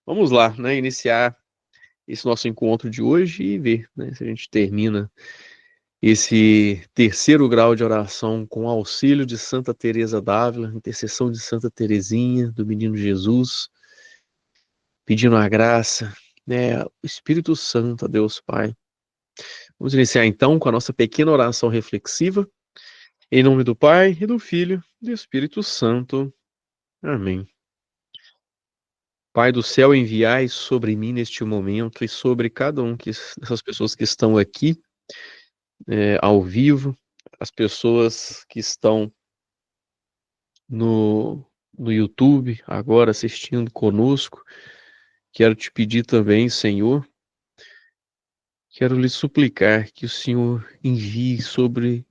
Vamos lá, né, iniciar esse nosso encontro de hoje e ver, né, se a gente termina esse terceiro grau de oração com auxílio de Santa Teresa d'Ávila, intercessão de Santa Teresinha, do Menino Jesus, pedindo a graça, né, o Espírito Santo, a Deus Pai. Vamos iniciar então com a nossa pequena oração reflexiva, em nome do Pai, e do Filho, e do Espírito Santo. Amém. Pai do céu, enviai sobre mim neste momento e sobre cada dessas pessoas que estão aqui, ao vivo, as pessoas que estão no, no YouTube agora assistindo conosco. Quero te pedir também, Senhor, quero lhe suplicar que o Senhor envie sobre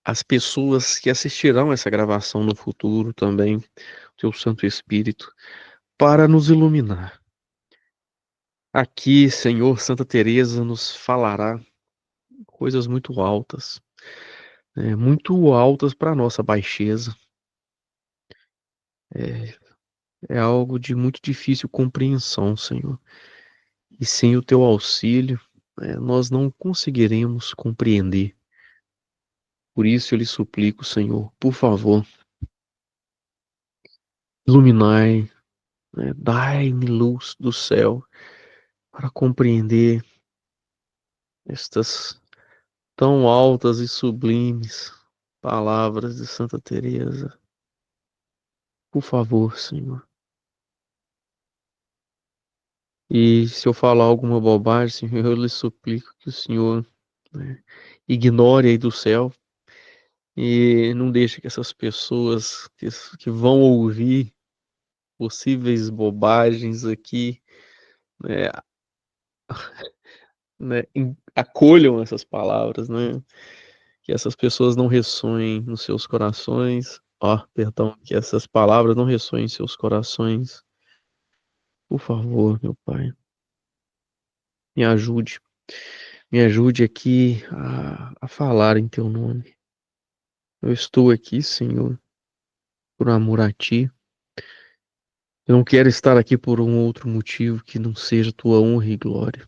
as pessoas que assistirão essa gravação no futuro também, o teu Santo Espírito, para nos iluminar. Aqui, Senhor, Santa Teresa nos falará coisas muito altas para a nossa baixeza. É algo de muito difícil compreensão, Senhor. E sem o teu auxílio, nós não conseguiremos compreender. Por isso eu lhe suplico, Senhor, por favor, iluminai, dai-me luz do céu para compreender estas tão altas e sublimes palavras de Santa Teresa. Por favor, Senhor. E se eu falar alguma bobagem, Senhor, eu lhe suplico que o Senhor, ignore aí do céu e não deixe que essas pessoas que vão ouvir possíveis bobagens aqui, né, acolham essas palavras, né? Que essas pessoas não ressoem nos seus corações. Perdão, que essas palavras não ressoem em seus corações. Por favor, meu Pai, me ajude. Me ajude aqui a falar em teu nome. Eu estou aqui, Senhor, por amor a ti. Eu não quero estar aqui por um outro motivo que não seja tua honra e glória.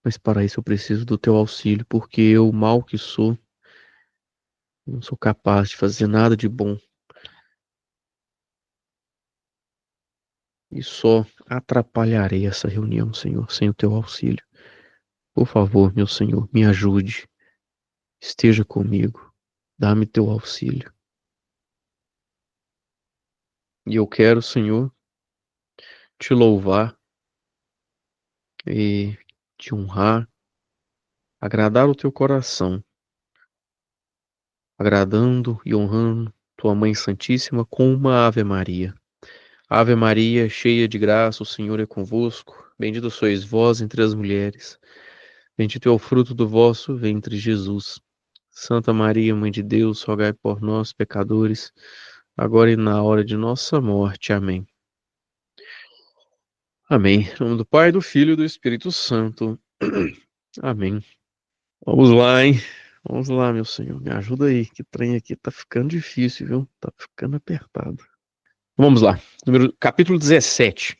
Mas para isso eu preciso do teu auxílio, porque eu, mal que sou, não sou capaz de fazer nada de bom. E só atrapalharei essa reunião, Senhor, sem o teu auxílio. Por favor, meu Senhor, me ajude. Esteja comigo. Dá-me teu auxílio. E eu quero, Senhor, te louvar e te honrar, agradar o teu coração, agradando e honrando tua Mãe Santíssima com uma Ave Maria. Ave Maria, cheia de graça, o Senhor é convosco. Bendita sois vós entre as mulheres. Bendito é o fruto do vosso ventre, Jesus. Santa Maria, Mãe de Deus, rogai por nós, pecadores, agora e na hora de nossa morte. Amém. Amém. Em nome do Pai, do Filho e do Espírito Santo. Amém. Vamos lá, hein? Vamos lá, meu Senhor. Me ajuda aí, que trem aqui tá ficando difícil, viu? Tá ficando apertado. Vamos lá. Capítulo 17.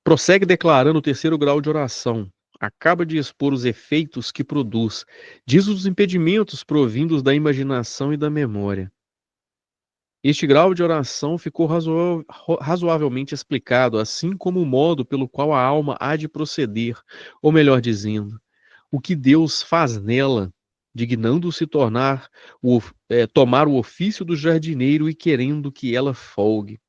Prossegue declarando o terceiro grau de oração. Acaba de expor os efeitos que produz. Diz os impedimentos provindos da imaginação e da memória. Este grau de oração ficou razoavelmente explicado, assim como o modo pelo qual a alma há de proceder, ou melhor dizendo, o que Deus faz nela, dignando-se tomar o ofício do jardineiro e querendo que ela folgue.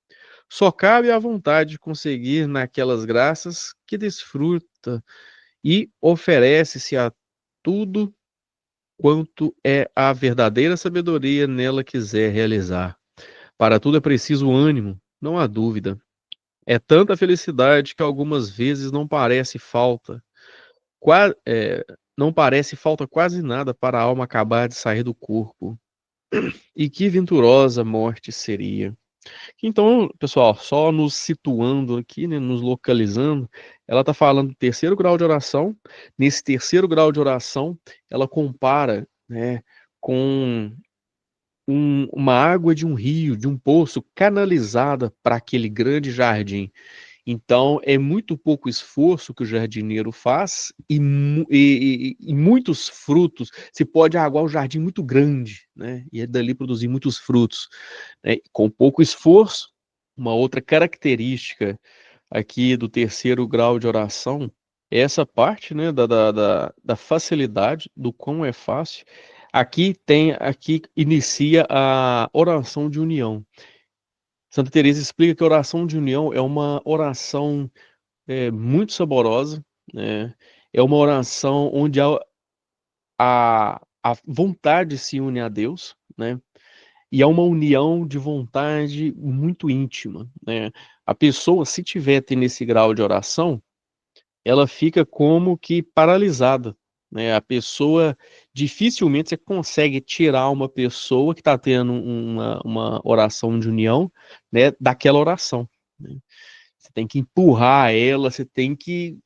Só cabe à vontade conseguir naquelas graças que desfruta e oferece-se a tudo quanto é a verdadeira sabedoria nela quiser realizar. Para tudo é preciso ânimo, não há dúvida. É tanta felicidade que algumas vezes não parece falta quase nada para a alma acabar de sair do corpo. E que venturosa morte seria. Então, pessoal, só nos situando aqui, né, nos localizando, ela está falando do terceiro grau de oração. Nesse terceiro grau de oração, ela compara, né, com uma água de um rio, de um poço canalizada para aquele grande jardim. Então, é muito pouco esforço que o jardineiro faz e muitos frutos. Se pode aguar um jardim muito grande, né? E é dali produzir muitos frutos, né? Com pouco esforço. Uma outra característica aqui do terceiro grau de oração é essa parte, né, da facilidade, do quão é fácil. Aqui inicia a oração de união. Santa Teresa explica que a oração de união é uma oração muito saborosa, né? É uma oração onde a vontade se une a Deus, né? E é uma união de vontade muito íntima, né? A pessoa, se tiver tendo esse grau de oração, ela fica como que paralisada, né? A pessoa, dificilmente você consegue tirar uma pessoa que está tendo uma oração de união, né, daquela oração, né? Você tem que empurrar ela, você tem que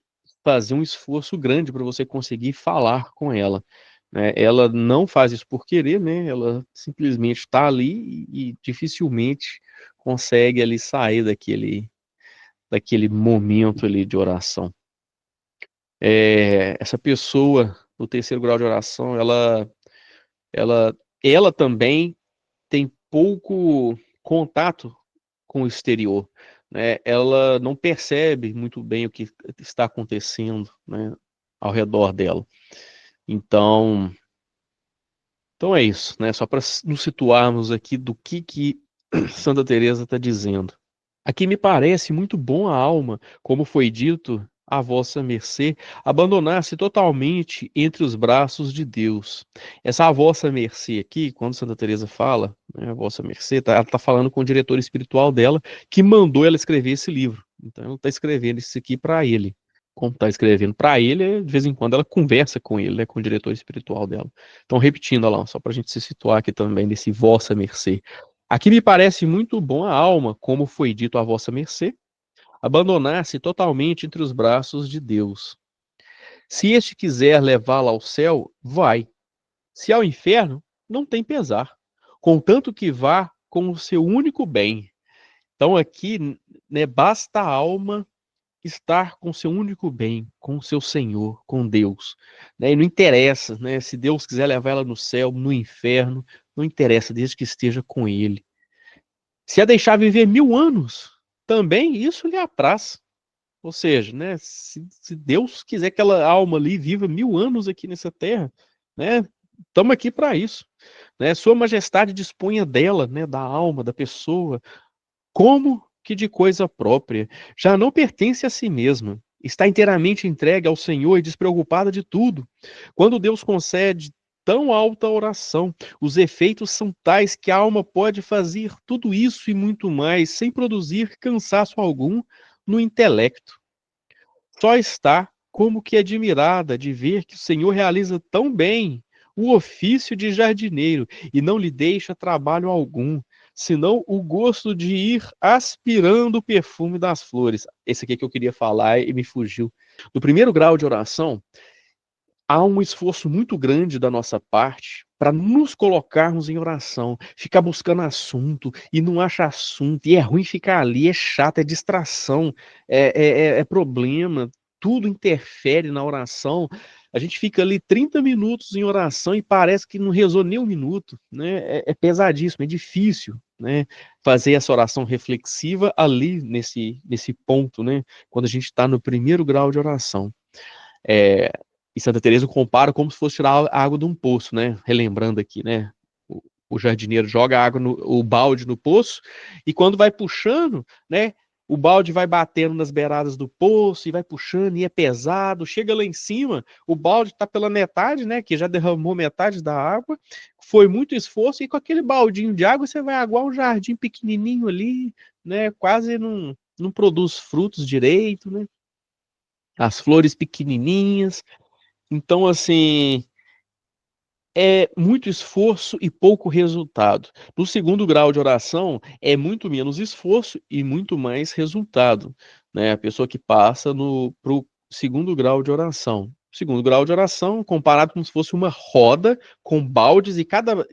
fazer um esforço grande para você conseguir falar com ela, né? Ela não faz isso por querer, né? Ela simplesmente está ali e dificilmente consegue ali sair daquele momento ali de oração. Essa pessoa no terceiro grau de oração, ela, ela também tem pouco contato com o exterior, né? Ela não percebe muito bem o que está acontecendo, né, ao redor dela. Então, então é isso, né? Só para nos situarmos aqui do que Santa Teresa está dizendo. Aqui me parece muito bom a alma, como foi dito, a vossa mercê, abandonar-se totalmente entre os braços de Deus. Essa a vossa mercê aqui, quando Santa Teresa fala, né, a vossa mercê, ela está falando com o diretor espiritual dela, que mandou ela escrever esse livro. Então ela está escrevendo isso aqui para ele. Como está escrevendo para ele, de vez em quando ela conversa com ele, né, com o diretor espiritual dela. Então, repetindo lá, só para a gente se situar aqui também nesse vossa mercê. Aqui me parece muito bom a alma, como foi dito a vossa mercê, abandonar-se totalmente entre os braços de Deus. Se este quiser levá-la ao céu, vai. Se ao inferno, não tem pesar, contanto que vá com o seu único bem. Então aqui, né, basta a alma estar com o seu único bem, com o seu Senhor, com Deus, né? E não interessa, né, se Deus quiser levar ela no céu, no inferno, não interessa, desde que esteja com Ele. Se a deixar viver 1000 anos, também isso lhe apraz. Ou seja, né, se Deus quiser que aquela alma ali viva 1000 anos aqui nessa terra, né, estamos aqui para isso, né? Sua Majestade disponha dela, né, da alma da pessoa, como que de coisa própria, já não pertence a si mesma, está inteiramente entregue ao Senhor e despreocupada de tudo. Quando Deus concede tão alta oração, os efeitos são tais que a alma pode fazer tudo isso e muito mais, sem produzir cansaço algum no intelecto. Só está como que admirada de ver que o Senhor realiza tão bem o ofício de jardineiro e não lhe deixa trabalho algum, senão o gosto de ir aspirando o perfume das flores. Esse aqui que eu queria falar e me fugiu. No primeiro grau de oração, há um esforço muito grande da nossa parte para nos colocarmos em oração, ficar buscando assunto e não acha assunto, e é ruim ficar ali, é chato, é distração, é problema, tudo interfere na oração. A gente fica ali 30 minutos em oração e parece que não rezou nem um minuto, né? É pesadíssimo, é difícil, né, fazer essa oração reflexiva ali nesse ponto, né, quando a gente está no primeiro grau de oração. É, e Santa Teresa compara como se fosse tirar a água de um poço, né? Relembrando aqui, né? O jardineiro joga a água o balde no poço e quando vai puxando, né? O balde vai batendo nas beiradas do poço e vai puxando e é pesado. Chega lá em cima, o balde está pela metade, né? Que já derramou metade da água. Foi muito esforço e com aquele baldinho de água você vai aguar um jardim pequenininho ali, né? Quase não produz frutos direito, né? As flores pequenininhas. Então, assim, é muito esforço e pouco resultado. No segundo grau de oração, é muito menos esforço e muito mais resultado, né? A pessoa que passa para o segundo grau de oração. Segundo grau de oração, comparado como se fosse uma roda com baldes e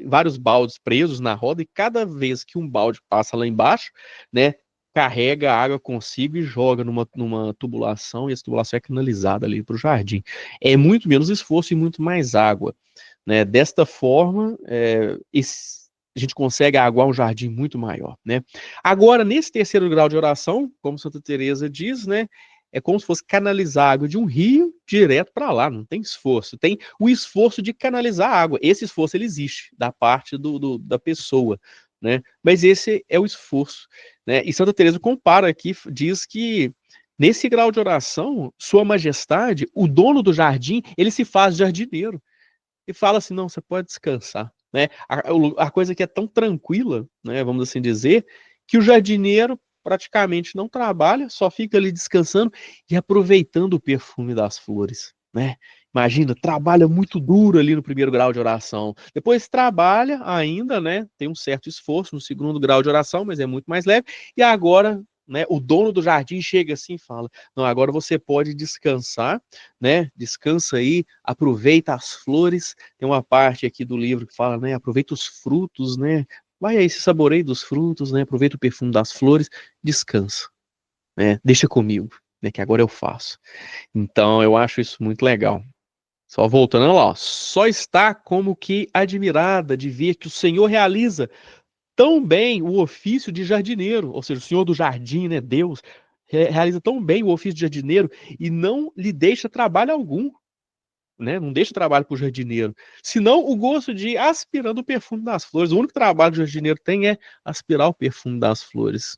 vários baldes presos na roda, e cada vez que um balde passa lá embaixo, né? carrega a água consigo e joga numa tubulação, e essa tubulação é canalizada ali para o jardim. É muito menos esforço e muito mais água, né? Desta forma, a gente consegue aguar um jardim muito maior, né? Agora, nesse terceiro grau de oração, como Santa Teresa diz, né? É como se fosse canalizar a água de um rio direto para lá, não tem esforço. Tem o esforço de canalizar a água. Esse esforço ele existe da parte da pessoa, né? Mas esse é o esforço, né? E Santa Teresa compara aqui, diz que nesse grau de oração, Sua Majestade, o dono do jardim, ele se faz jardineiro e fala assim: não, você pode descansar, né? A coisa que é tão tranquila, né? Vamos assim dizer, que o jardineiro praticamente não trabalha, só fica ali descansando e aproveitando o perfume das flores, né? Imagina, trabalha muito duro ali no primeiro grau de oração. Depois trabalha ainda, né? Tem um certo esforço no segundo grau de oração, mas é muito mais leve. E agora, né? O dono do jardim chega assim e fala: não, agora você pode descansar, né? Descansa aí, aproveita as flores. Tem uma parte aqui do livro que fala, né? Aproveita os frutos, né? Vai aí, se saboreie dos frutos, né? Aproveita o perfume das flores, descansa, né? Deixa comigo, né? Que agora eu faço. Então, eu acho isso muito legal. Só voltando lá, ó, só está como que admirada de ver que o Senhor realiza tão bem o ofício de jardineiro, ou seja, o Senhor do jardim, né? Deus realiza tão bem o ofício de jardineiro e não lhe deixa trabalho algum, né? Não deixa trabalho para o jardineiro, senão o gosto de ir aspirando o perfume das flores. O único trabalho que o jardineiro tem é aspirar o perfume das flores.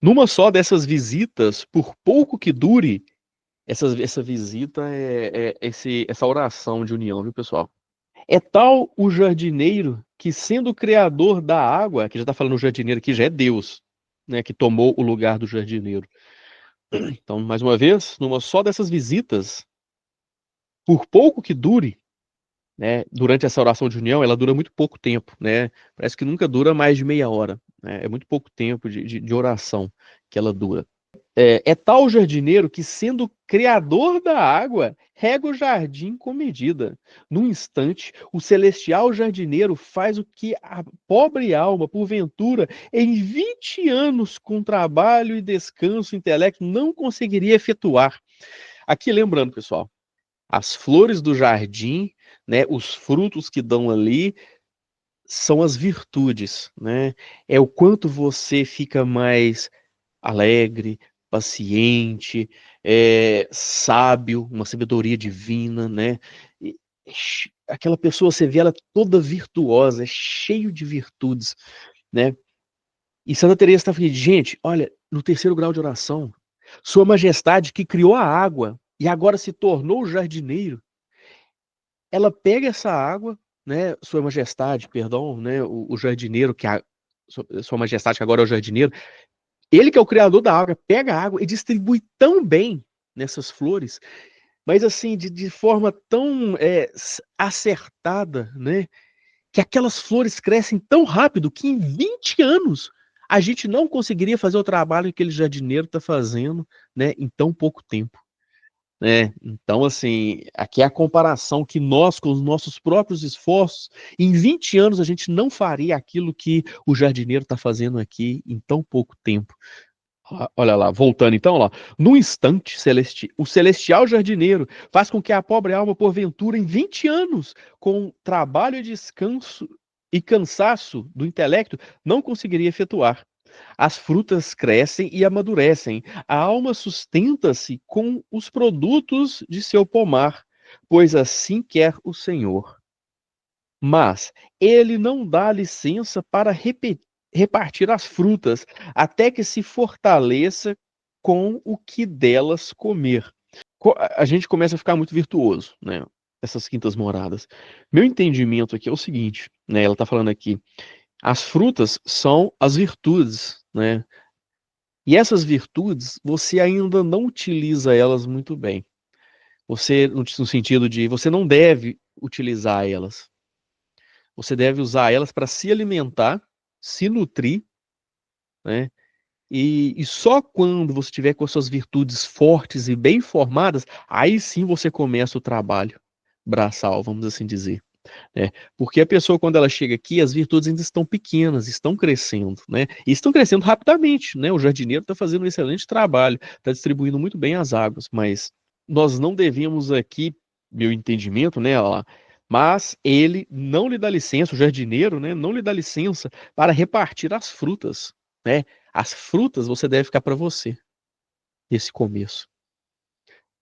Numa só dessas visitas, por pouco que dure, essa visita essa oração de união, viu, pessoal? É tal o jardineiro que, sendo o criador da água, que já está falando o jardineiro aqui, já é Deus, né, que tomou o lugar do jardineiro. Então, mais uma vez, numa só dessas visitas, por pouco que dure, né, durante essa oração de união, ela dura muito pouco tempo, né? Parece que nunca dura mais de meia hora, né? É muito pouco tempo de oração que ela dura. É tal jardineiro que, sendo criador da água, rega o jardim com medida. Num instante, o celestial jardineiro faz o que a pobre alma, porventura, em 20 anos, com trabalho e descanso intelecto, não conseguiria efetuar. Aqui lembrando, pessoal, as flores do jardim, né, os frutos que dão ali, são as virtudes, né? É o quanto você fica mais alegre, paciente, sábio, uma sabedoria divina, né? Aquela pessoa, você vê ela toda virtuosa, é cheio de virtudes, né? E Santa Teresa está falando, gente, olha, no terceiro grau de oração, Sua Majestade que criou a água e agora se tornou o jardineiro, ela pega essa água, né, Sua Majestade, perdão, né, o jardineiro, Sua Majestade que agora é o jardineiro, ele que é o criador da água, pega a água e distribui tão bem nessas flores, mas assim, de forma tão acertada, né? Que aquelas flores crescem tão rápido que em 20 anos a gente não conseguiria fazer o trabalho que aquele jardineiro está fazendo, né? Em tão pouco tempo. Né? Então, assim, aqui é a comparação que nós, com os nossos próprios esforços, em 20 anos a gente não faria aquilo que o jardineiro está fazendo aqui em tão pouco tempo. Olha lá, voltando então, lá. No instante, o celestial jardineiro faz com que a pobre alma, porventura, em 20 anos, com trabalho e descanso e cansaço do intelecto, não conseguiria efetuar. As frutas crescem e amadurecem. A alma sustenta-se com os produtos de seu pomar, pois assim quer o Senhor. Mas ele não dá licença para repartir as frutas, até que se fortaleça com o que delas comer. A gente começa a ficar muito virtuoso, né? Essas quintas moradas. Meu entendimento aqui é o seguinte, né? Ela está falando aqui, as frutas são as virtudes, né? E essas virtudes, você ainda não utiliza elas muito bem. Você, no sentido de, você não deve utilizar elas. Você deve usar elas para se alimentar, se nutrir, né? E só quando você tiver com as suas virtudes fortes e bem formadas, aí sim você começa o trabalho braçal, vamos assim dizer. né? Porque a pessoa, quando ela chega aqui, as virtudes ainda estão pequenas, estão crescendo, né? E estão crescendo rapidamente, né? O jardineiro está fazendo um excelente trabalho, está distribuindo muito bem as águas, mas nós não devemos aqui, meu entendimento, né, ó, mas ele não lhe dá licença, o jardineiro, né, não lhe dá licença para repartir as frutas, né? As frutas você deve ficar para você, esse começo.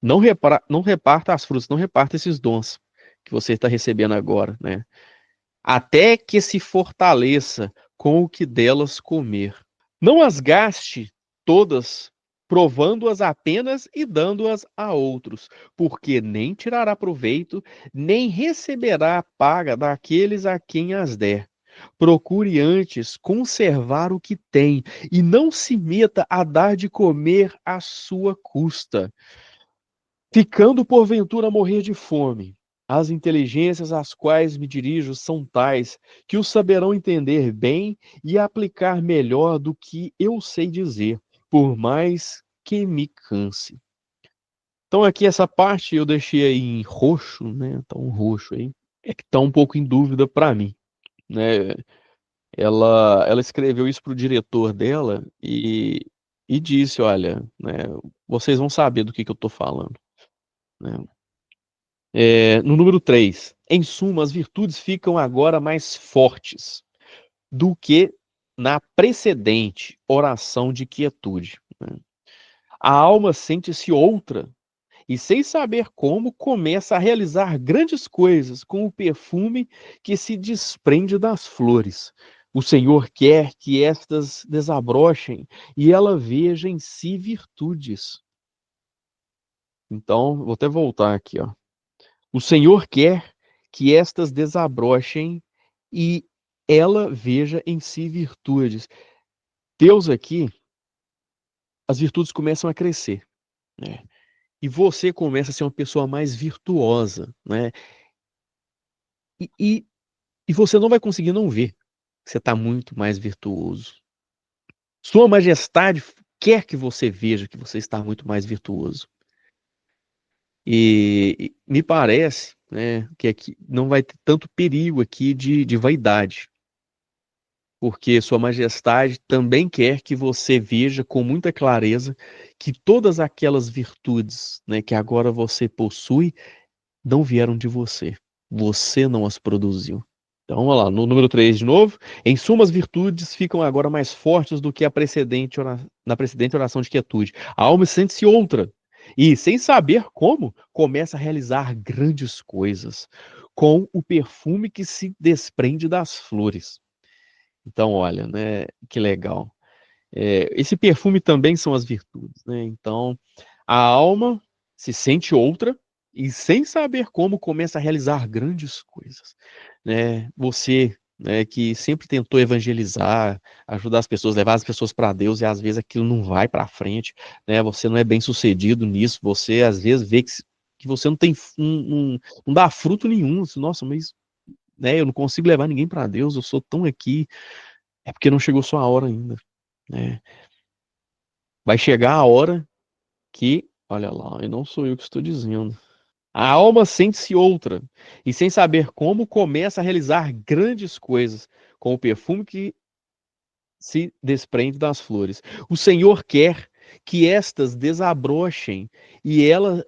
Não reparta as frutas, não reparta esses dons que você está recebendo agora, né? Até que se fortaleça com o que delas comer. Não as gaste todas, provando-as apenas e dando-as a outros, porque nem tirará proveito, nem receberá a paga daqueles a quem as der. Procure antes conservar o que tem, e não se meta a dar de comer à sua custa, ficando porventura a morrer de fome. As inteligências às quais me dirijo são tais que o saberão entender bem e aplicar melhor do que eu sei dizer, por mais que me canse. Então aqui essa parte eu deixei aí em roxo, né? Tá um roxo aí. É que tá um pouco em dúvida para mim, né? Ela escreveu isso pro diretor dela e disse, olha, né, vocês vão saber do que eu tô falando, né? No número 3, em suma, as virtudes ficam agora mais fortes do que na precedente oração de quietude, né? A alma sente-se outra e, sem saber como, começa a realizar grandes coisas com o perfume que se desprende das flores. O Senhor quer que estas desabrochem e ela veja em si virtudes. Então, vou até voltar aqui, ó. O Senhor quer que estas desabrochem e ela veja em si virtudes. Deus aqui, as virtudes começam a crescer, né? E você começa a ser uma pessoa mais virtuosa, né? E, e, e você não vai conseguir não ver que você está muito mais virtuoso. Sua Majestade quer que você veja que você está muito mais virtuoso. E me parece, né, que aqui não vai ter tanto perigo aqui de vaidade, porque Sua Majestade também quer que você veja com muita clareza que todas aquelas virtudes, né, que agora você possui não vieram de você. Você não as produziu. Então, vamos lá, no número 3 de novo. Em suma, as virtudes ficam agora mais fortes do que na precedente oração de quietude. A alma sente-se outra. E, sem saber como, começa a realizar grandes coisas com o perfume que se desprende das flores. Então, olha, né, que legal. Esse perfume também são as virtudes, né? Então, a alma se sente outra e, sem saber como, começa a realizar grandes coisas, né? Você, né, que sempre tentou evangelizar, ajudar as pessoas, levar as pessoas para Deus e às vezes aquilo não vai para frente, né? Você não é bem sucedido nisso, você às vezes vê que você não tem não dá fruto nenhum. Nossa, mas, né, eu não consigo levar ninguém para Deus, eu sou tão aqui, é porque não chegou sua hora ainda, né? Vai chegar a hora que, olha lá, e não sou eu que estou dizendo. A alma sente-se outra, e sem saber como, começa a realizar grandes coisas, com o perfume que se desprende das flores. O Senhor quer que estas desabrochem e ela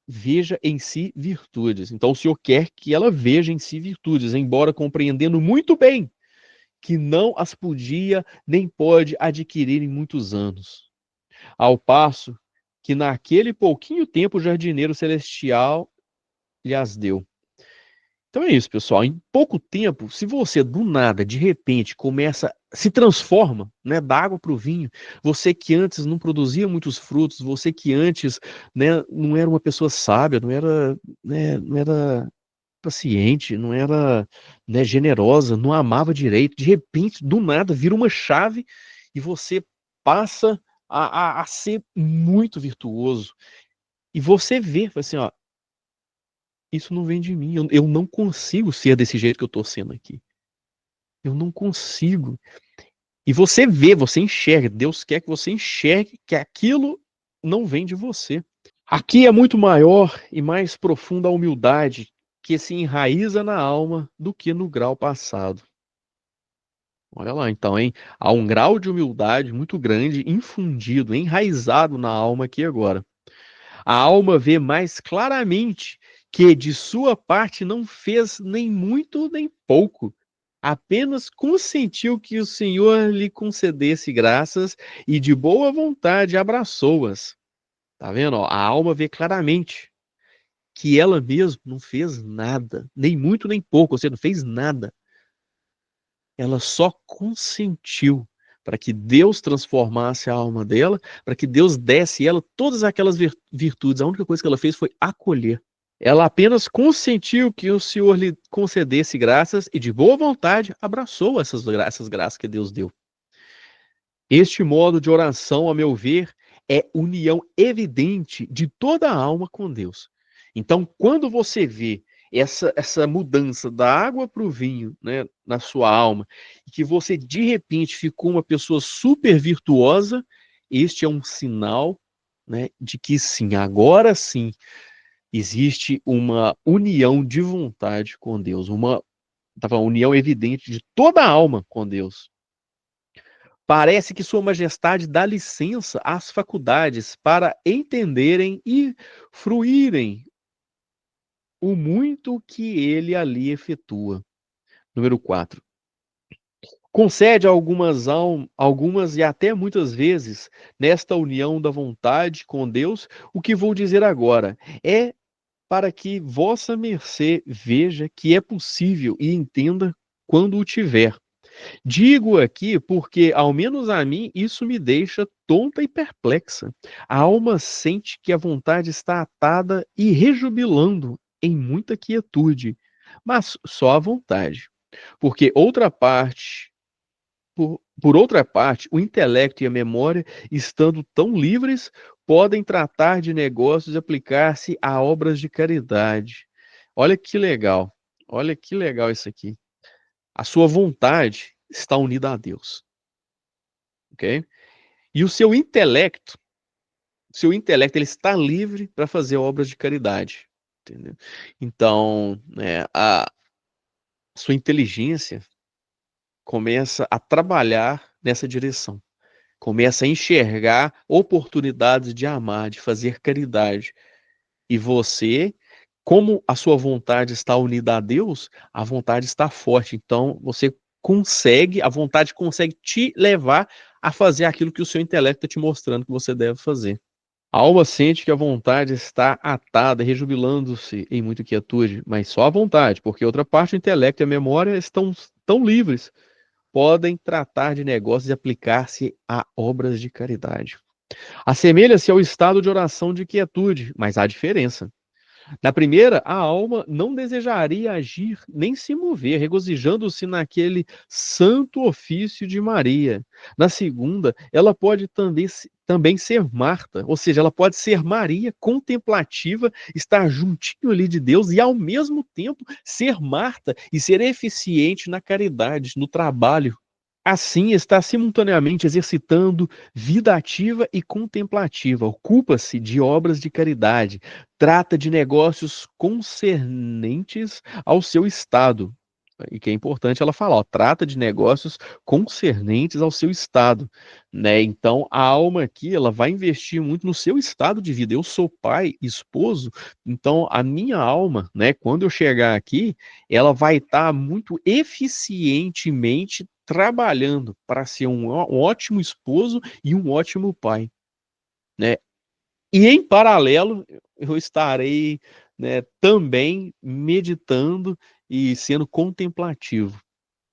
veja em si virtudes. Então, o Senhor quer que ela veja em si virtudes, embora compreendendo muito bem que não as podia nem pode adquirir em muitos anos. Ao passo que naquele pouquinho tempo o jardineiro celestial lhes deu. Então é isso, pessoal. Em pouco tempo, se você do nada, de repente, se transforma, né, da água para o vinho, você que antes não produzia muitos frutos, você que antes, né, não era uma pessoa sábia, não era, né, não era paciente, não era, né, generosa, não amava direito, de repente, do nada, vira uma chave e você passa a ser muito virtuoso. E você vê, fala assim, ó, isso não vem de mim, eu não consigo ser desse jeito que eu tô sendo aqui. Eu não consigo. E você vê, você enxerga, Deus quer que você enxergue que aquilo não vem de você. Aqui é muito maior e mais profunda a humildade que se enraiza na alma do que no grau passado. Olha lá, então, hein? Há um grau de humildade muito grande, infundido, enraizado na alma aqui agora. A alma vê mais claramente que de sua parte não fez nem muito nem pouco, apenas consentiu que o Senhor lhe concedesse graças e de boa vontade abraçou-as. Tá vendo? Ó? A alma vê claramente que ela mesma não fez nada, nem muito nem pouco, ou seja, não fez nada. Ela só consentiu para que Deus transformasse a alma dela, para que Deus desse a ela todas aquelas virtudes. A única coisa que ela fez foi acolher. Ela apenas consentiu que o Senhor lhe concedesse graças e, de boa vontade, abraçou essas graças que Deus deu. Este modo de oração, a meu ver, é união evidente de toda a alma com Deus. Então, quando você vê essa mudança da água para o vinho, né, na sua alma, e que você de repente ficou uma pessoa super virtuosa, este é um sinal, né, de que sim, agora sim existe uma união de vontade com Deus, uma união evidente de toda a alma com Deus. Parece que Sua Majestade dá licença às faculdades para entenderem e fruírem o muito que ele ali efetua. Número 4. Concede algumas e até muitas vezes, nesta união da vontade com Deus, o que vou dizer agora é para que vossa mercê veja que é possível e entenda quando o tiver. Digo aqui porque, ao menos a mim, isso me deixa tonta e perplexa. A alma sente que a vontade está atada e rejubilando em muita quietude, mas só a vontade. Porque por outra parte, o intelecto e a memória, estando tão livres, podem tratar de negócios e aplicar-se a obras de caridade. Olha que legal. Olha que legal isso aqui. A sua vontade está unida a Deus, ok? E o seu intelecto ele está livre para fazer obras de caridade, entendeu? Então, né, a sua inteligência começa a trabalhar nessa direção, começa a enxergar oportunidades de amar, de fazer caridade. E você, como a sua vontade está unida a Deus, a vontade está forte. Então, a vontade consegue te levar a fazer aquilo que o seu intelecto está te mostrando que você deve fazer. A alma sente que a vontade está atada, rejubilando-se em muita quietude, mas só a vontade, porque outra parte, o intelecto e a memória estão tão livres, podem tratar de negócios e aplicar-se a obras de caridade. Assemelha-se ao estado de oração de quietude, mas há diferença. Na primeira, a alma não desejaria agir nem se mover, regozijando-se naquele santo ofício de Maria. Na segunda, ela pode também ser Marta, ou seja, ela pode ser Maria contemplativa, estar juntinho ali de Deus e ao mesmo tempo ser Marta e ser eficiente na caridade, no trabalho. Assim, está simultaneamente exercitando vida ativa e contemplativa, ocupa-se de obras de caridade, trata de negócios concernentes ao seu estado. E que é importante ela falar, ó, trata de negócios concernentes ao seu estado, né? Então, a alma aqui, ela vai investir muito no seu estado de vida. Eu sou pai, esposo, então a minha alma, né, quando eu chegar aqui, ela vai estar muito eficientemente trabalhando para ser um ótimo esposo e um ótimo pai, né? E em paralelo, eu estarei, né, também meditando e sendo contemplativo.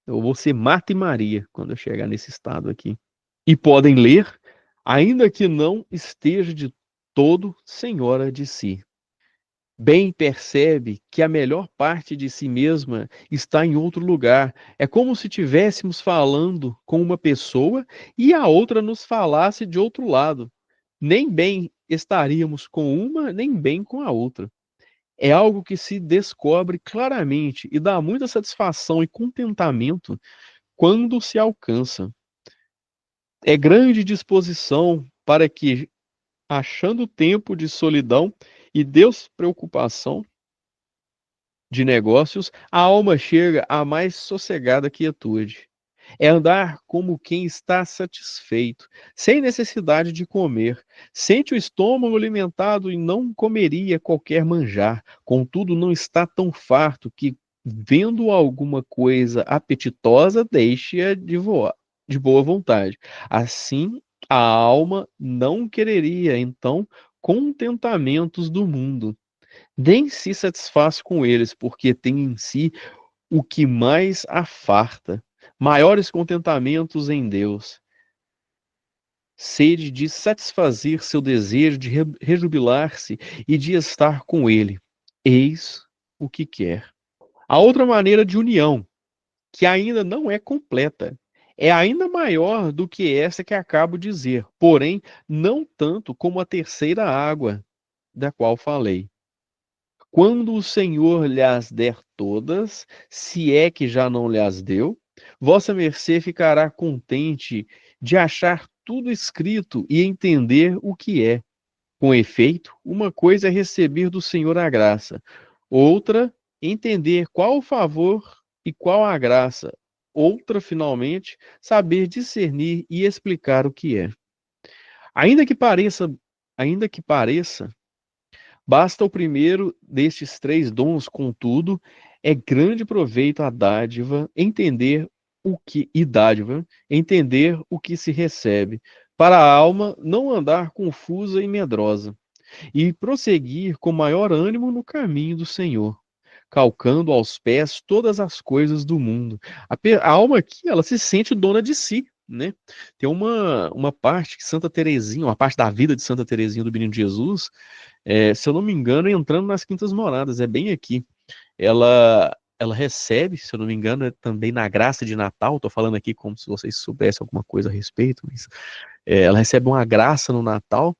Eu vou ser Marta e Maria quando eu chegar nesse estado aqui. E podem ler, ainda que não esteja de todo senhora de si. Bem percebe que a melhor parte de si mesma está em outro lugar. É como se estivéssemos falando com uma pessoa e a outra nos falasse de outro lado. Nem bem estaríamos com uma, nem bem com a outra. É algo que se descobre claramente e dá muita satisfação e contentamento quando se alcança. É grande disposição para que, achando tempo de solidão e despreocupação, de negócios, a alma chega à mais sossegada quietude. É andar como quem está satisfeito, sem necessidade de comer. Sente o estômago alimentado e não comeria qualquer manjar. Contudo, não está tão farto que, vendo alguma coisa apetitosa, deixe-a de boa vontade. Assim, a alma não quereria, então, contentamentos do mundo. Nem se satisfaz com eles, porque tem em si o que mais a farta, maiores contentamentos em Deus, sede de satisfazer seu desejo de rejubilar-se e de estar com ele. Eis o que quer. A outra maneira de união, que ainda não é completa, é ainda maior do que essa que acabo de dizer, porém, não tanto como a terceira água, da qual falei. Quando o Senhor lhas der todas, se é que já não lhas deu, vossa mercê ficará contente de achar tudo escrito e entender o que é. Com efeito, uma coisa é receber do Senhor a graça, outra, entender qual o favor e qual a graça, outra, finalmente, saber discernir e explicar o que é. Ainda que pareça, ainda que pareça basta o primeiro destes três dons, contudo, é grande proveito a dádiva entender o que se recebe, para a alma não andar confusa e medrosa, e prosseguir com maior ânimo no caminho do Senhor, calcando aos pés todas as coisas do mundo. A alma aqui, ela se sente dona de si, né? Tem uma parte que Santa Teresinha, uma parte da vida de Santa Teresinha do Menino Jesus, se eu não me engano, entrando nas Quintas Moradas, é bem aqui. Ela recebe, se eu não me engano, também na graça de Natal. Estou falando aqui como se vocês soubessem alguma coisa a respeito, mas ela recebe uma graça no Natal.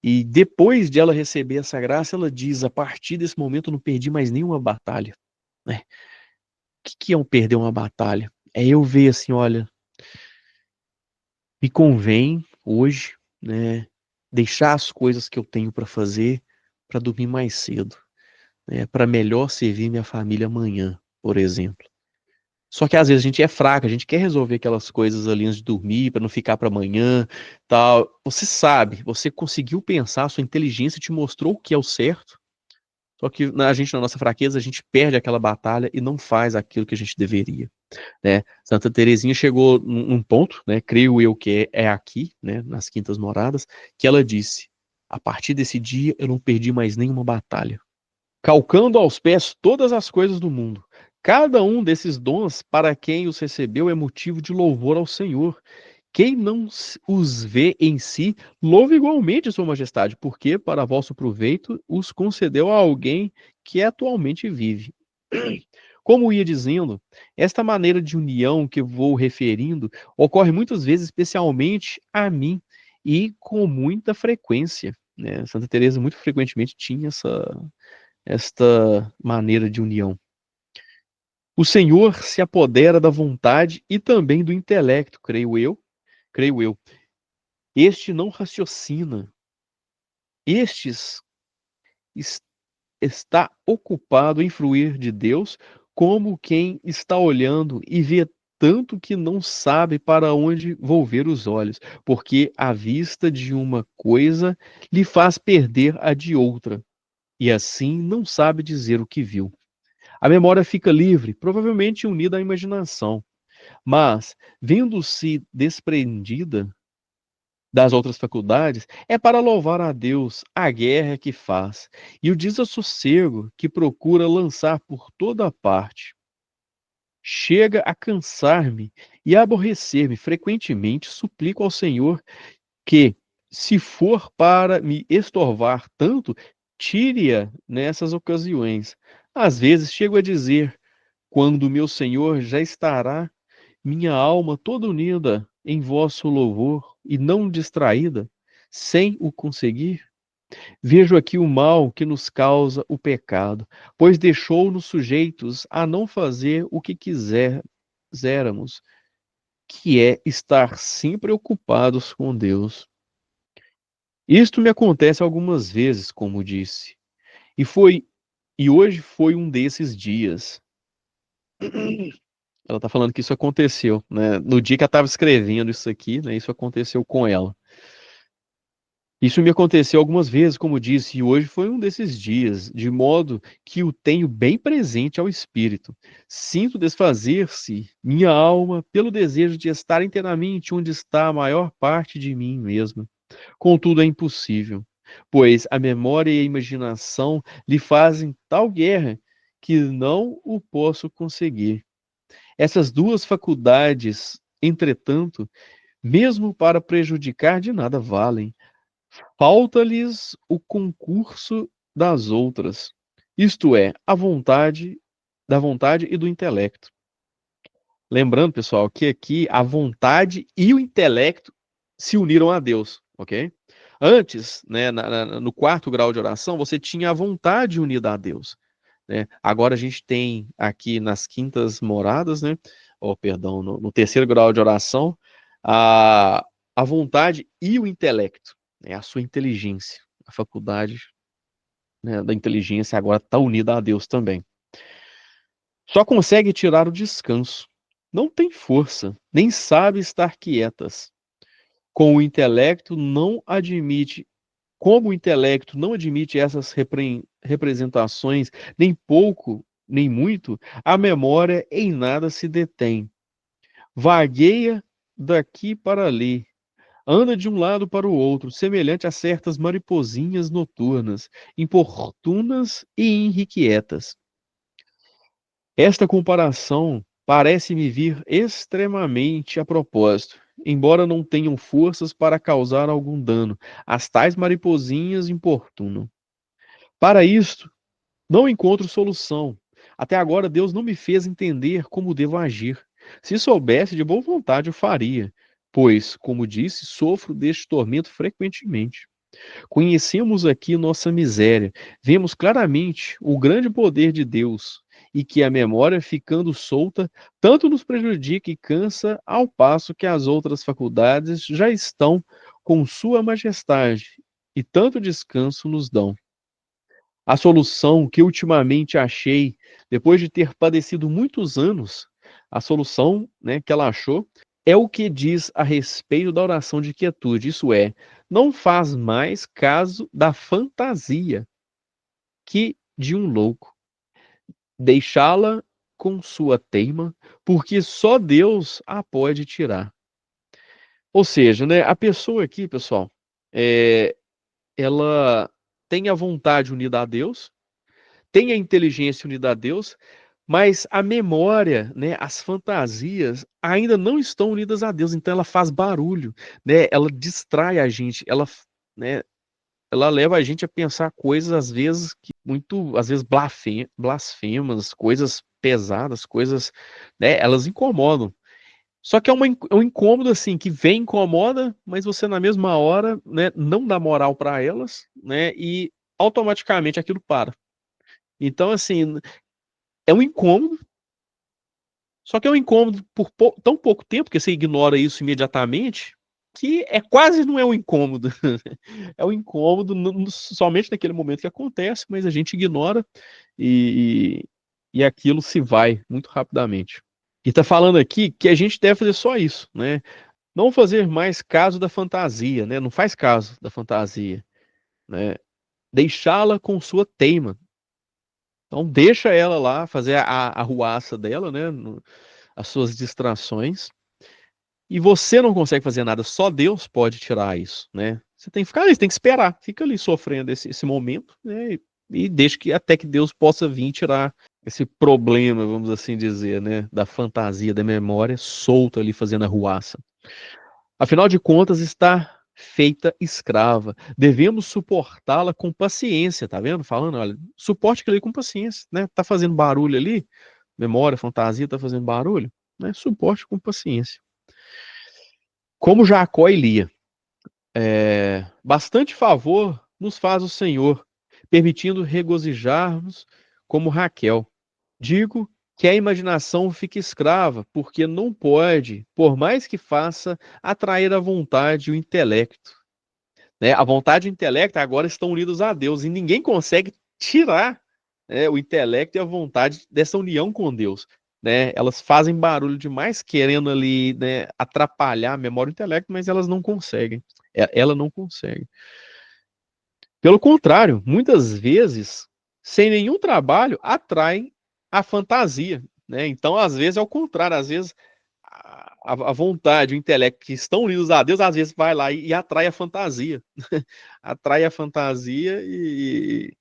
E depois de ela receber essa graça, ela diz: a partir desse momento eu não perdi mais nenhuma batalha. Né? O que é um perder uma batalha? É eu ver assim, olha, me convém hoje, né, deixar as coisas que eu tenho para fazer para dormir mais cedo, né, para melhor servir minha família amanhã, por exemplo. Só que às vezes a gente é fraco, a gente quer resolver aquelas coisas ali antes de dormir, para não ficar para amanhã, tal. Você sabe, você conseguiu pensar, sua inteligência te mostrou o que é o certo. Só que a gente, na nossa fraqueza, a gente perde aquela batalha e não faz aquilo que a gente deveria, né? Santa Teresinha chegou num ponto, né, creio eu que é aqui, né, nas Quintas Moradas, que ela disse: a partir desse dia eu não perdi mais nenhuma batalha, calcando aos pés todas as coisas do mundo. Cada um desses dons, para quem os recebeu, é motivo de louvor ao Senhor. Quem não os vê em si, louve igualmente Sua Majestade, porque, para vosso proveito, os concedeu a alguém que atualmente vive. Como ia dizendo, esta maneira de união que vou referindo ocorre muitas vezes, especialmente a mim, e com muita frequência. Né? Santa Teresa muito frequentemente tinha esta maneira de união. O Senhor se apodera da vontade e também do intelecto, creio eu. Este não raciocina, estes está ocupado em fruir de Deus, como quem está olhando e vê tanto que não sabe para onde volver os olhos, porque a vista de uma coisa lhe faz perder a de outra, e assim não sabe dizer o que viu. A memória fica livre, provavelmente unida à imaginação, mas, vendo-se desprendida das outras faculdades, é para louvar a Deus a guerra que faz e o desassossego que procura lançar por toda a parte. Chega a cansar-me e a aborrecer-me. Frequentemente suplico ao Senhor que, se for para me estorvar tanto, tire-a nessas ocasiões. Às vezes chego a dizer, quando meu Senhor já estará minha alma toda unida em vosso louvor e não distraída, sem o conseguir, vejo aqui o mal que nos causa o pecado, pois deixou-nos sujeitos a não fazer o que quiséramos, que é estar sempre ocupados com Deus. Isto me acontece algumas vezes, como disse, e foi E hoje foi um desses dias. Ela tá falando que isso aconteceu, né? No dia que ela estava escrevendo isso aqui, né? Isso aconteceu com ela. Isso me aconteceu algumas vezes, como disse, e hoje foi um desses dias, de modo que o tenho bem presente ao espírito. Sinto desfazer-se minha alma pelo desejo de estar inteiramente onde está a maior parte de mim mesmo. Contudo, é impossível, pois a memória e a imaginação lhe fazem tal guerra que não o posso conseguir. Essas duas faculdades, entretanto, mesmo para prejudicar, de nada valem. Falta-lhes o concurso das outras, isto é, a vontade, da vontade e do intelecto. Lembrando, pessoal, que aqui a vontade e o intelecto se uniram a Deus, ok? Antes, né, no quarto grau de oração, você tinha a vontade unida a Deus, né? Agora a gente tem aqui nas quintas moradas, né? Oh, perdão, no terceiro grau de oração, a, a vontade e o intelecto, né? A sua inteligência, a faculdade, né, da inteligência agora está unida a Deus também. Só consegue tirar o descanso. Não tem força, nem sabe estar quietas. Com o intelecto não admite, como o intelecto não admite essas representações, nem pouco, nem muito, a memória em nada se detém. Vagueia daqui para ali, anda de um lado para o outro, semelhante a certas mariposinhas noturnas, importunas e irrequietas. Esta comparação parece-me vir extremamente a propósito, embora não tenham forças para causar algum dano. As tais mariposinhas importunam. Para isto, não encontro solução. Até agora, Deus não me fez entender como devo agir. Se soubesse, de boa vontade o faria, pois, como disse, sofro deste tormento frequentemente. Conhecemos aqui nossa miséria, vemos claramente o grande poder de Deus e que a memória, ficando solta, tanto nos prejudica e cansa, ao passo que as outras faculdades já estão com Sua Majestade e tanto descanso nos dão. A solução que ultimamente achei, depois de ter padecido muitos anos, a solução, né, que ela achou, é o que diz a respeito da oração de quietude, isso é, não faz mais caso da fantasia que de um louco, deixá-la com sua teima, porque só Deus a pode tirar. Ou seja, né, a pessoa aqui, pessoal, é, ela tem a vontade unida a Deus, tem a inteligência unida a Deus, mas a memória, né, as fantasias ainda não estão unidas a Deus, então ela faz barulho, né? Ela distrai a gente, né, ela leva a gente a pensar coisas às vezes que muito, às vezes blasfemas, coisas pesadas, coisas, né, elas incomodam. Só que é um incômodo assim que vem incomoda, mas você na mesma hora, né, não dá moral para elas, né, e automaticamente aquilo para. Então assim, é um incômodo, só que é um incômodo por tão pouco tempo, que você ignora isso imediatamente, que é quase não é um incômodo. É um incômodo somente naquele momento que acontece, mas a gente ignora e, e aquilo se vai muito rapidamente. E está falando aqui que a gente deve fazer só isso, né? Não fazer mais caso da fantasia, né? Não faz caso da fantasia, né? Deixá-la com sua teima. Então deixa ela lá fazer a arruaça dela, né? As suas distrações, e você não consegue fazer nada, só Deus pode tirar isso, né? Você tem que ficar ali, você tem que esperar, fica ali sofrendo esse momento, né? E deixa que até que Deus possa vir tirar esse problema, vamos assim dizer, né? Da fantasia, da memória, solta ali fazendo a ruaça. Afinal de contas, está feita escrava. Devemos suportá-la com paciência, tá vendo? Falando, olha, suporte aquilo ali com paciência, né? Tá fazendo barulho ali, memória, fantasia, tá fazendo barulho, né? Suporte com paciência. Como Jacó e Lia, bastante favor nos faz o Senhor, permitindo regozijarmos como Raquel. Digo que a imaginação fica escrava, porque não pode, por mais que faça, atrair a vontade e o intelecto, né? A vontade e o intelecto agora estão unidos a Deus e ninguém consegue tirar, o intelecto e a vontade dessa união com Deus. Né? Elas fazem barulho demais, querendo ali, né, atrapalhar a memória e o intelecto, mas elas não conseguem. Ela não consegue. Pelo contrário, muitas vezes, sem nenhum trabalho, atraem a fantasia. Né? Então, às vezes, é o contrário. Às vezes, a vontade, o intelecto que estão unidos a Deus, às vezes vai lá e atrai a fantasia. Atrai a fantasia e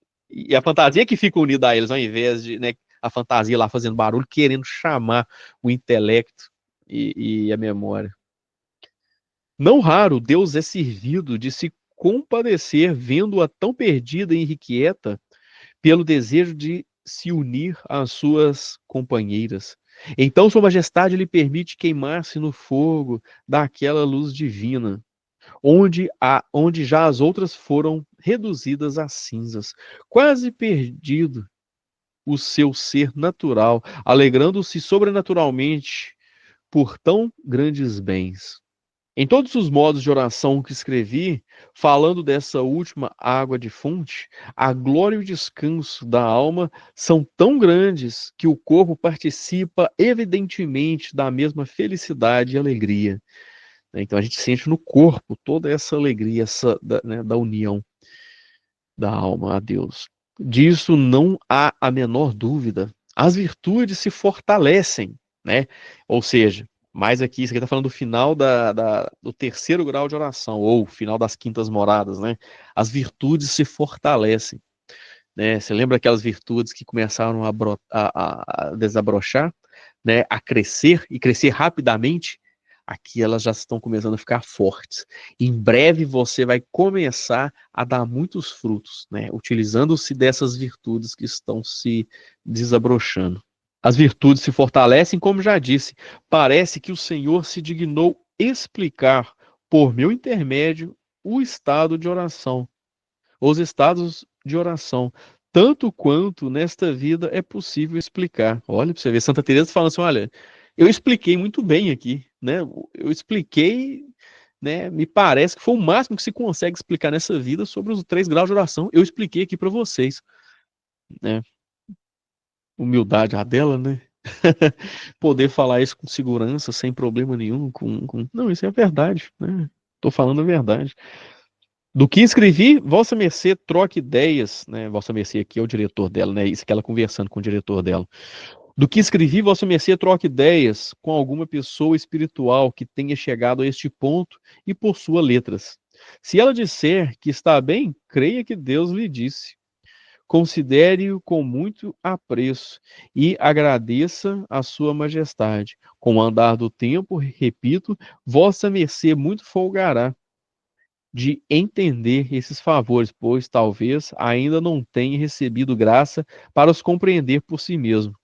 a fantasia que fica unida a eles, ao invés de, né, a fantasia lá fazendo barulho, querendo chamar o intelecto e a memória. Não raro, Deus é servido de se compadecer vendo-a tão perdida e irrequieta pelo desejo de se unir às suas companheiras. Então, Sua Majestade lhe permite queimar-se no fogo daquela luz divina, onde já as outras foram reduzidas a cinzas, quase perdido o seu ser natural, alegrando-se sobrenaturalmente por tão grandes bens. Em todos os modos de oração que escrevi, falando dessa última água de fonte, a glória e o descanso da alma são tão grandes que o corpo participa evidentemente da mesma felicidade e alegria. Então a gente sente no corpo toda essa alegria, da união da alma a Deus. Disso não há a menor dúvida. As virtudes se fortalecem, né? Ou seja, mais aqui, isso aqui está falando do final do terceiro grau de oração, ou final das quintas moradas, né? As virtudes se fortalecem, né? Você lembra aquelas virtudes que começaram a desabrochar, né? A crescer e crescer rapidamente? Aqui elas já estão começando a ficar fortes. Em breve você vai começar a dar muitos frutos, né? Utilizando-se dessas virtudes que estão se desabrochando. As virtudes se fortalecem, como já disse. Parece que o Senhor se dignou explicar, por meu intermédio, o estado de oração, os estados de oração, tanto quanto nesta vida é possível explicar. Olha, para você ver, Santa Teresa falando assim, olha, eu expliquei muito bem aqui, né? Eu expliquei, né? Me parece que foi o máximo que se consegue explicar nessa vida sobre os 3 graus de oração. Eu expliquei aqui para vocês, né? Humildade a dela, né? Poder falar isso com segurança, sem problema nenhum, Não, isso é verdade, né? Tô falando a verdade. Do que escrevi, Vossa Mercê troque ideias, né? Vossa Mercê aqui é o diretor dela, né? Isso que ela conversando com o diretor dela. Do que escrevi, Vossa Mercê troque ideias com alguma pessoa espiritual que tenha chegado a este ponto e possua letras. Se ela disser que está bem, creia que Deus lhe disse. Considere-o com muito apreço e agradeça a sua majestade. Com o andar do tempo, repito, Vossa Mercê muito folgará de entender esses favores, pois talvez ainda não tenha recebido graça para os compreender por si mesmo,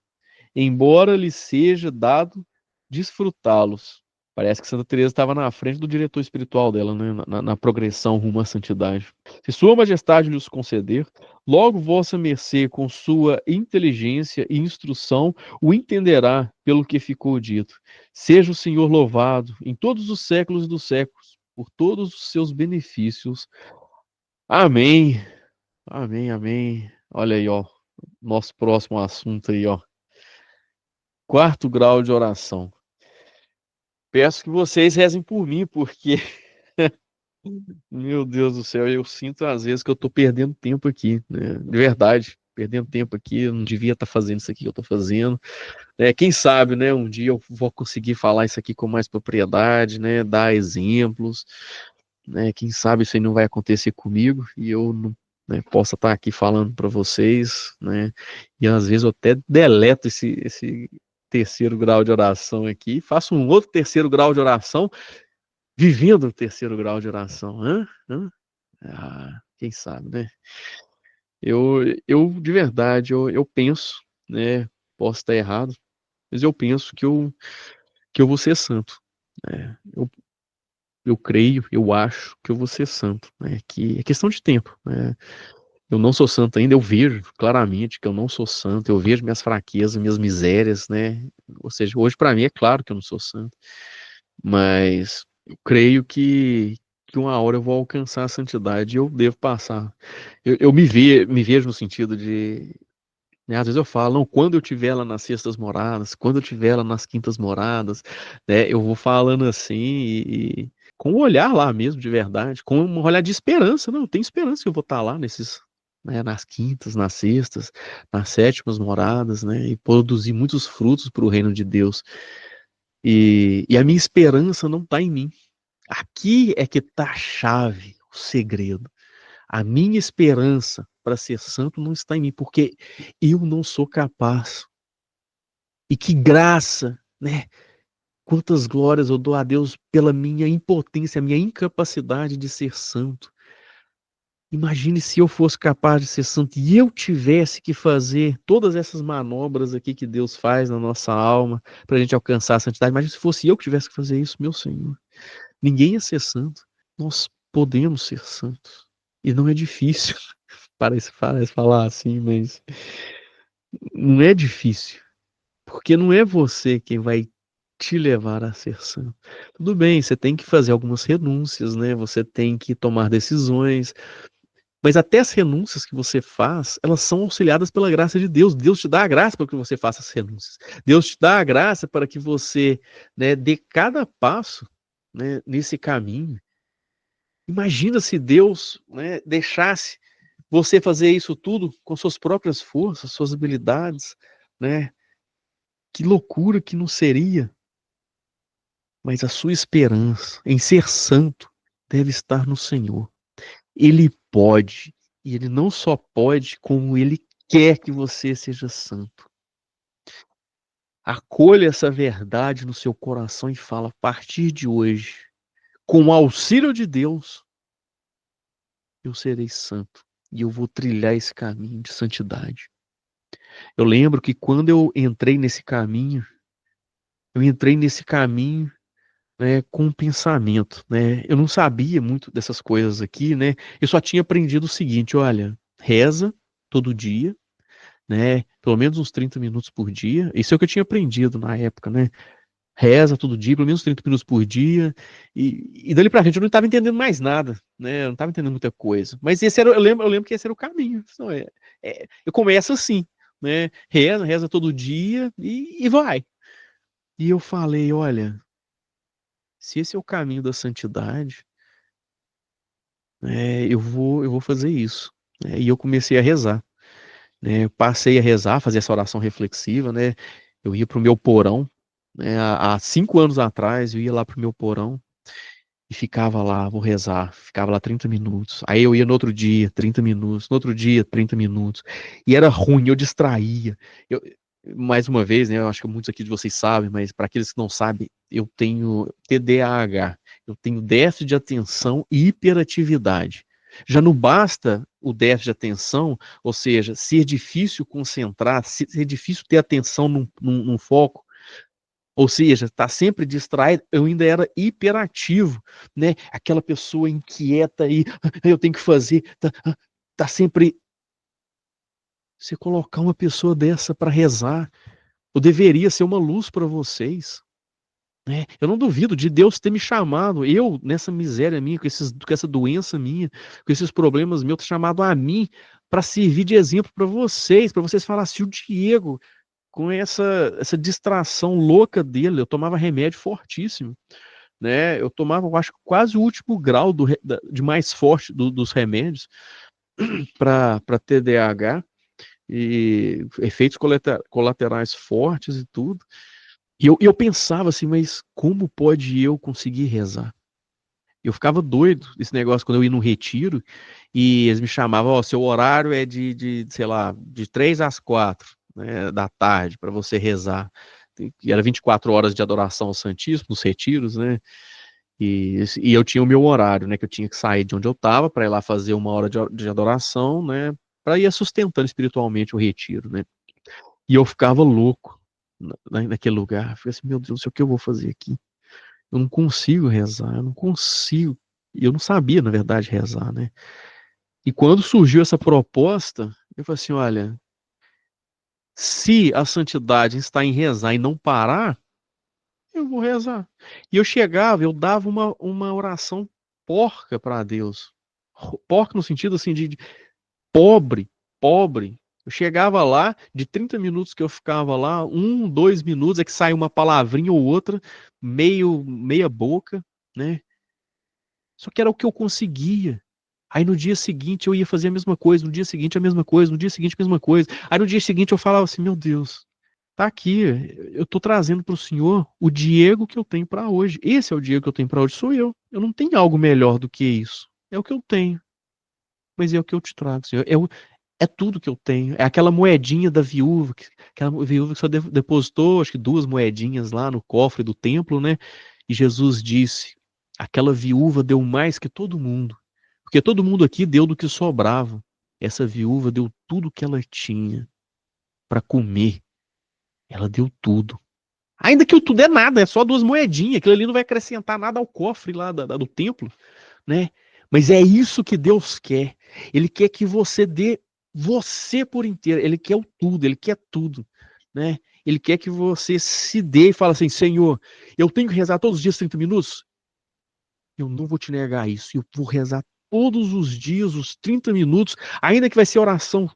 embora lhe seja dado desfrutá-los. Parece que Santa Teresa estava na frente do diretor espiritual dela, né? Na progressão rumo à santidade. Se Sua Majestade lhe os conceder, logo Vossa Mercê, com sua inteligência e instrução, o entenderá pelo que ficou dito. Seja o Senhor louvado em todos os séculos dos séculos, por todos os seus benefícios. Amém. Amém, amém. Olha aí, ó. Nosso próximo assunto aí, ó. 4 grau de oração. Peço que vocês rezem por mim, porque, meu Deus do céu, eu sinto às vezes que eu tô perdendo tempo aqui, né? De verdade, perdendo tempo aqui, eu não devia estar fazendo isso aqui que eu tô fazendo. Quem sabe, né, um dia eu vou conseguir falar isso aqui com mais propriedade, né, dar exemplos, né, quem sabe isso aí não vai acontecer comigo e eu não, né, possa estar aqui falando para vocês, né, e às vezes eu até deleto esse terceiro grau de oração aqui, faço um outro terceiro grau de oração, vivendo o terceiro grau de oração, hã? Hã? Quem sabe, né? Eu de verdade, eu penso, né, posso estar errado, mas eu penso que eu vou ser santo, né? Eu creio, eu acho que eu vou ser santo, né? Que é questão de tempo, né? Eu não sou santo ainda, eu vejo claramente que eu não sou santo, eu vejo minhas fraquezas, minhas misérias, né? Ou seja, hoje para mim é claro que eu não sou santo, mas eu creio que uma hora eu vou alcançar a santidade e eu devo passar. Eu me vejo no sentido de né? Às vezes eu falo, não, quando eu estiver lá nas sextas moradas, quando eu estiver lá nas quintas moradas, né? Eu vou falando assim com um olhar lá mesmo, de verdade, com um olhar de esperança. Não, eu tenho esperança que eu vou estar lá nesses, né, nas quintas, nas sextas, nas sétimas moradas, né? E produzir muitos frutos para o reino de Deus. E a minha esperança não está em mim. Aqui é que está a chave, o segredo. A minha esperança para ser santo não está em mim, porque eu não sou capaz. E que graça, né? Quantas glórias eu dou a Deus pela minha impotência, minha incapacidade de ser santo. Imagine se eu fosse capaz de ser santo e eu tivesse que fazer todas essas manobras aqui que Deus faz na nossa alma para a gente alcançar a santidade. Imagine se fosse eu que tivesse que fazer isso, meu Senhor. Ninguém ia ser santo. Nós podemos ser santos. E não é difícil. Parece falar assim, mas não é difícil. Porque não é você quem vai te levar a ser santo. Tudo bem, você tem que fazer algumas renúncias, né? Você tem que tomar decisões. Mas até as renúncias que você faz, elas são auxiliadas pela graça de Deus. Deus te dá a graça para que você faça as renúncias. Deus te dá a graça para que você, né, dê cada passo, né, nesse caminho. Imagina se Deus, né, deixasse você fazer isso tudo com suas próprias forças, suas habilidades, né? Que loucura que não seria. Mas a sua esperança em ser santo deve estar no Senhor. Ele pode, e ele não só pode, como ele quer que você seja santo. Acolha essa verdade no seu coração e fala: a partir de hoje, com o auxílio de Deus, eu serei santo e eu vou trilhar esse caminho de santidade. Eu lembro que quando eu entrei nesse caminho, né, com um pensamento, né? Eu não sabia muito dessas coisas aqui, né? Eu só tinha aprendido o seguinte: olha, reza todo dia, né? Pelo menos uns 30 minutos por dia. Isso é o que eu tinha aprendido na época, né? Reza todo dia, pelo menos 30 minutos por dia. E dali pra frente eu não estava entendendo mais nada, né? Eu não estava entendendo muita coisa. Mas esse era, eu lembro que esse era o caminho. Então, eu começo assim, né? Reza todo dia e vai. E eu falei, olha, se esse é o caminho da santidade, eu vou fazer isso. E eu comecei a rezar, né? Eu passei a rezar, fazer essa oração reflexiva, né? Eu ia para o meu porão, né? Há 5 anos atrás, eu ia lá para o meu porão e ficava lá, vou rezar, ficava lá 30 minutos. Aí eu ia no outro dia, 30 minutos, no outro dia, 30 minutos. E era ruim, eu distraía. Eu, mais uma vez, né, eu acho que muitos aqui de vocês sabem, mas para aqueles que não sabem, eu tenho TDAH, eu tenho déficit de atenção e hiperatividade. Já não basta o déficit de atenção, ou seja, ser difícil concentrar, ser difícil ter atenção num foco, ou seja, tá sempre distraído, eu ainda era hiperativo, né? Aquela pessoa inquieta aí, eu tenho que fazer, tá sempre. Você colocar uma pessoa dessa para rezar, eu deveria ser uma luz para vocês, né? Eu não duvido de Deus ter me chamado, eu nessa miséria minha, com essa doença minha, com esses problemas meus, ter chamado a mim para servir de exemplo para vocês falarem assim, o Diego com essa distração louca dele, eu tomava remédio fortíssimo, né? Eu tomava, eu acho, quase o último grau de mais forte dos remédios para TDAH e efeitos colaterais fortes e tudo. E eu pensava assim, mas como pode eu conseguir rezar? Eu ficava doido desse negócio quando eu ia no retiro e eles me chamavam, ó, seu horário é sei lá, de 3 às 4, né, da tarde para você rezar. E era 24 horas de adoração ao Santíssimo, nos retiros, né? E eu tinha o meu horário, né? Que eu tinha que sair de onde eu estava para ir lá fazer 1 hora de adoração, né? Para ir sustentando espiritualmente o retiro, né? E eu ficava louco naquele lugar. Eu falei assim, meu Deus, não sei o que eu vou fazer aqui. Eu não consigo rezar, eu não consigo. E eu não sabia, na verdade, rezar, né? E quando surgiu essa proposta, eu falei assim, olha, se a santidade está em rezar e não parar, eu vou rezar. E eu chegava, eu dava uma oração porca para Deus. Porca no sentido assim de pobre, pobre. Eu chegava lá, de 30 minutos que eu ficava lá, 2 minutos é que sai uma palavrinha ou outra, meia boca, né? Só que era o que eu conseguia. Aí no dia seguinte eu ia fazer a mesma coisa, no dia seguinte a mesma coisa, no dia seguinte a mesma coisa. Aí no dia seguinte eu falava assim, meu Deus, tá aqui, eu tô trazendo pro senhor o Diego que eu tenho pra hoje. Esse é o Diego que eu tenho pra hoje, sou eu. Eu não tenho algo melhor do que isso. É o que eu tenho, mas é o que eu te trago, senhor. É tudo que eu tenho. É aquela moedinha da viúva, aquela viúva que só depositou, acho que 2 moedinhas lá no cofre do templo, né? E Jesus disse: aquela viúva deu mais que todo mundo, porque todo mundo aqui deu do que sobrava. Essa viúva deu tudo que ela tinha para comer. Ela deu tudo. Ainda que o tudo é nada, é só 2 moedinhas. Aquilo ali não vai acrescentar nada ao cofre lá do templo, né? Mas é isso que Deus quer. Ele quer que você dê você por inteiro. Ele quer o tudo, ele quer tudo, né? Ele quer que você se dê e fale assim, Senhor, eu tenho que rezar todos os dias 30 minutos? Eu não vou te negar isso. Eu vou rezar todos os dias os 30 minutos, ainda que vai ser oração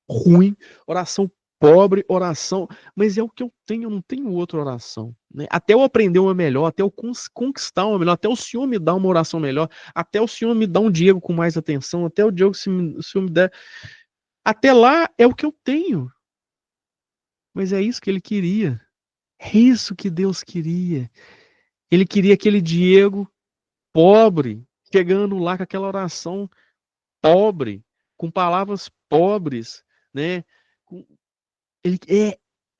ruim, oração pobre, oração, mas é o que eu tenho, eu não tenho outra oração, né? Até eu aprender uma melhor, até eu conquistar uma melhor, até o Senhor me dar uma oração melhor, até o Senhor me dar um Diego com mais atenção, até o Diego, se o Senhor me der, até lá é o que eu tenho, mas é isso que ele queria, é isso que Deus queria. Ele queria aquele Diego pobre, chegando lá com aquela oração pobre, com palavras pobres, né? Ele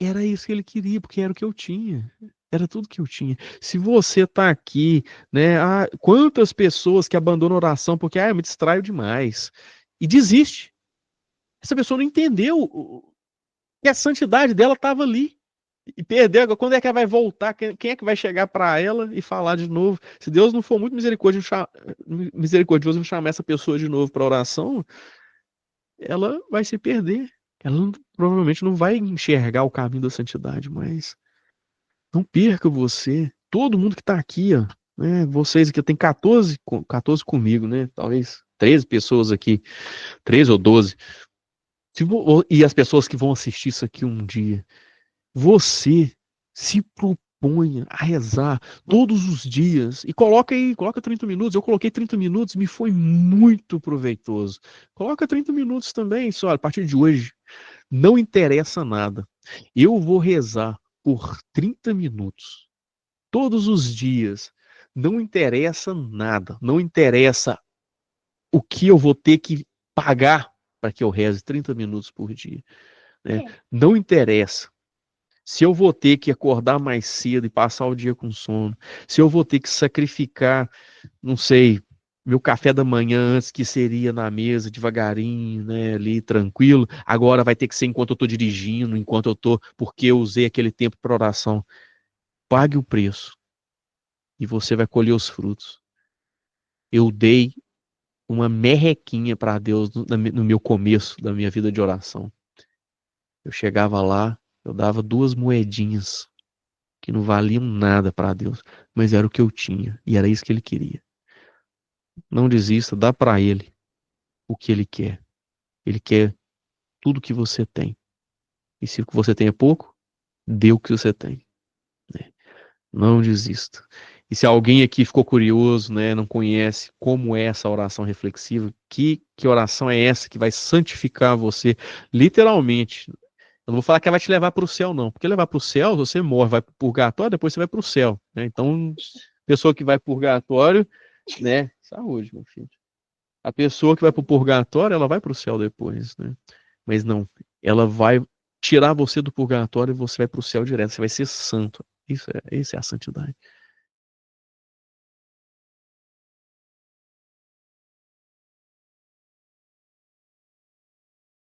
era isso que ele queria, porque era o que eu tinha. Era tudo que eu tinha. Se você tá aqui, né? Quantas pessoas que abandonam a oração porque eu me distraio demais e desiste. Essa pessoa não entendeu que a santidade dela estava ali e perdeu. Agora, quando é que ela vai voltar? Quem é que vai chegar para ela e falar de novo? Se Deus não for muito misericordioso em chamar essa pessoa de novo para oração, ela vai se perder. Ela provavelmente não vai enxergar o caminho da santidade, mas não perca você. Todo mundo que tá aqui, ó, né? Vocês aqui, tem 14 comigo, né? Talvez 13 pessoas aqui, 13 ou 12. E as pessoas que vão assistir isso aqui um dia. Você se proponha a rezar todos os dias e coloca 30 minutos. Eu coloquei 30 minutos, me foi muito proveitoso. Coloca 30 minutos também, só a partir de hoje. Não interessa nada. Eu vou rezar por 30 minutos, todos os dias. Não interessa nada. Não interessa o que eu vou ter que pagar para que eu reze 30 minutos por dia, né? Não interessa. Se eu vou ter que acordar mais cedo e passar o dia com sono, se eu vou ter que sacrificar, não sei, meu café da manhã antes que seria na mesa devagarinho, né, ali tranquilo, agora vai ter que ser enquanto eu estou dirigindo, enquanto eu estou, porque eu usei aquele tempo para oração. Pague o preço e você vai colher os frutos. Eu dei uma merrequinha para Deus no meu começo da minha vida de oração. Eu chegava lá, eu dava 2 moedinhas que não valiam nada para Deus, mas era o que eu tinha e era isso que ele queria. Não desista, dá para ele o que ele quer. Ele quer tudo que você tem. E se o que você tem é pouco, dê o que você tem, né? Não desista. E se alguém aqui ficou curioso, né, não conhece como é essa oração reflexiva, que oração é essa que vai santificar você, literalmente? Eu não vou falar que ela vai te levar para o céu, não. Porque levar para o céu, você morre, vai para o purgatório, depois você vai para o céu, né? Então, pessoa que vai para o purgatório, né? Saúde, meu filho. A pessoa que vai para o purgatório, ela vai para o céu depois, né? Mas não, ela vai tirar você do purgatório e você vai para o céu direto. Você vai ser santo. Isso é a santidade.